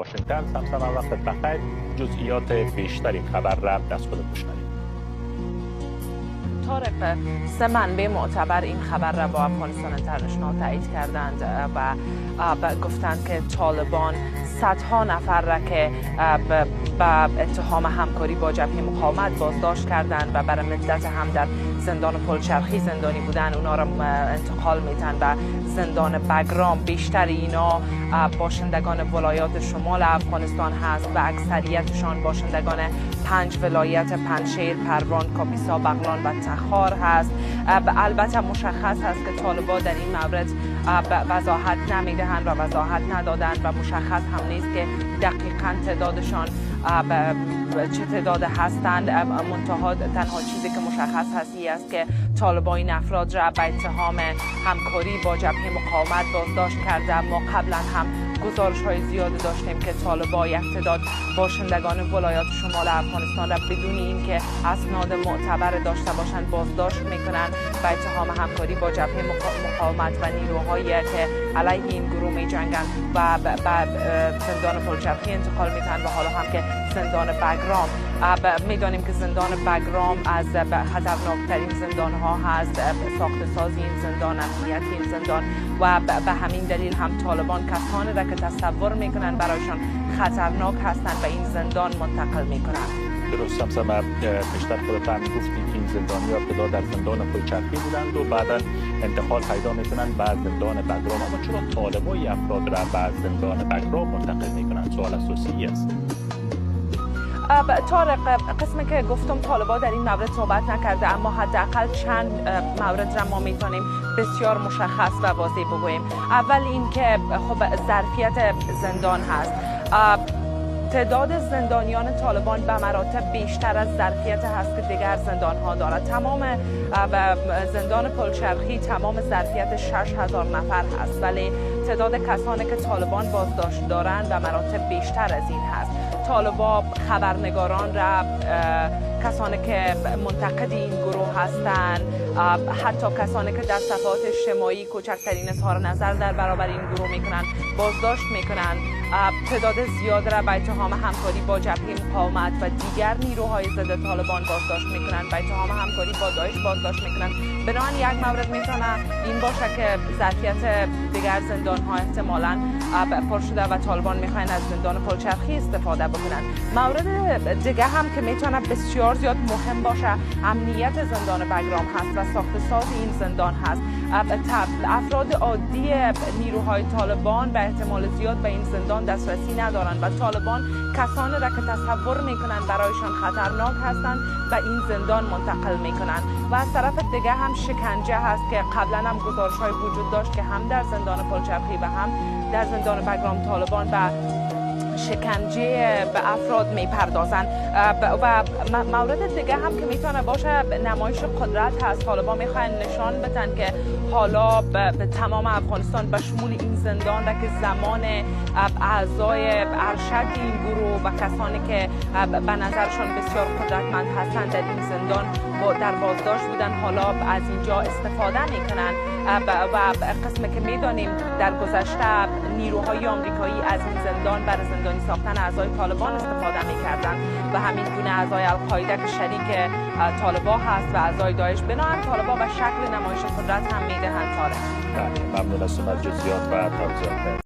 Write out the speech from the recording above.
واشنگتن. سمسمه وقت بخیر. جزئیات بیشتری خبر را دست خود بشنوید. طارق، سه منبع معتبر این خبر را با افغانستان اینترنشنال تایید کردند و گفتند که طالبان صدها نفر را که به اتهام همکاری با جبهه مقاومت بازداشت کردند و برای مدت هم در زندان پلچرخی زندانی بودند، اونا را انتقال میتن به زندان بگرام. بیشتر اینا باشندگان ولایات شمال افغانستان هست و اکثریتشان باشندگان 5 ولایت پنجشیر، پروان، کاپیسا، بغلان و تخار هست. البته مشخص است که طالبان در این مورد وضاحت نمیدهند و وضاحت ندادند و مشخص هم نیست که دقیقاً تعدادشان چه تعداد هستند. منتها تنها چیزی که مشخص هست است که طالبان این افراد را به اتهام همکاری با جبهه مقاومت بازداشت کرده. ما قبلا هم گزارش های زیادی داشتیم که طالبان یک تعداد باشندگان ولایات شمال افغانستان را بدون اینکه اسناد معتبر داشته باشند بازداشت میکنند به اتهام همکاری با جبهه مقاومت و نیروهایی که علیه این گروه میجنگند و به زندان پلچرخی انتقال میتن و حالا هم که زندان بگرام. میدانیم که زندان بگرام از خطرناکترین زندان ها هست. ساخت سازی این زندان، امنیت این زندان و به همین دلیل هم طالبان کسانی را که تصور میکنن برایشان خطرناک هستند به این زندان منتقل میکنند. درست سمسمه، بیشتر خودت هم گفتیم که این زندانی‌ها ابتدا در زندان پلچرخی بودند و بعدا انتقال پیدا میکنند به زندان بگرام. اما چرا طالبان افراد را به زندان بگرام منتقل میکنند؟ سوال اساسی است. طارق، قسمی که گفتم طالبان در این مورد صحبت نکرده، اما حداقل چند مورد را ما میتونیم بسیار مشخص و واضح بگوییم. اول این که خب ظرفیت زندان هست. تعداد زندانیان طالبان به مراتب بیشتر از ظرفیت هست که دیگر زندان ها دارد. تمام زندان پلچرخی تمام ظرفیت 6000 نفر هست، ولی تعداد کسانی که طالبان بازداشت دارند به مراتب بیشتر از این هست. طالبان خبرنگاران را، کسانی که منتقد این گروه هستند، حتی کسانی که در صفحات اجتماعی کوچکترین اظهار نظر در برابر این گروه میکنند بازداشت میکنند. تعداد زیاد را به اتهام همکاری با جبهه مقاومت و دیگر نیروهای ضد طالبان بازداشت میکنند، به اتهام همکاری با داعش بازداشت میکنند. بنابراین یک مورد میتونه این باشه که ظرفیت دیگر زندان ها احتمالاً پر شده و طالبان میخواین از زندان پلچرخی استفاده بکنند. مورد دیگه هم که میتونه بسیار زیاد مهم باشه امنیت زندان بگرام هست و ساخت ساز این زندان هست. افراد عادی نیروهای طالبان به احتمال زیاد به این زندان دسترسی ندارند و طالبان کسانی را که تصور میکنند برایشان خطرناک هستند به این زندان منتقل میکنند. و از طرف دیگه هم شکنجه هست که قبلا هم گزارش های وجود داشت که هم در زندان پلچرخی و هم در زندان بگرام طالبان به شکنجه به افراد میپردازند. و مورد دیگه هم که میتونه باشه نمایش قدرت هست. طالبان میخواین نشان بدن که حالا به تمام افغانستان به شمول این زندان را که زمان اعضای ارشد این گروه و کسانی که به نظرشان بسیار قدرتمند هستند در این زندان در بازداشت بودن، حالا از اینجا استفاده میکنن. و قسمی که میدانیم در گذشته نیروهای آمریکایی از این زندان برای زندانی ساختن اعضای طالبان استفاده میکردند و همین گونه اعضای القاعده که شریک طالبان هست و اعضای داعش. بنابراین طالبان به شکل نمایش قدرت هم میدهند. طارق، ممنون از شما جزئیات و توضیحات.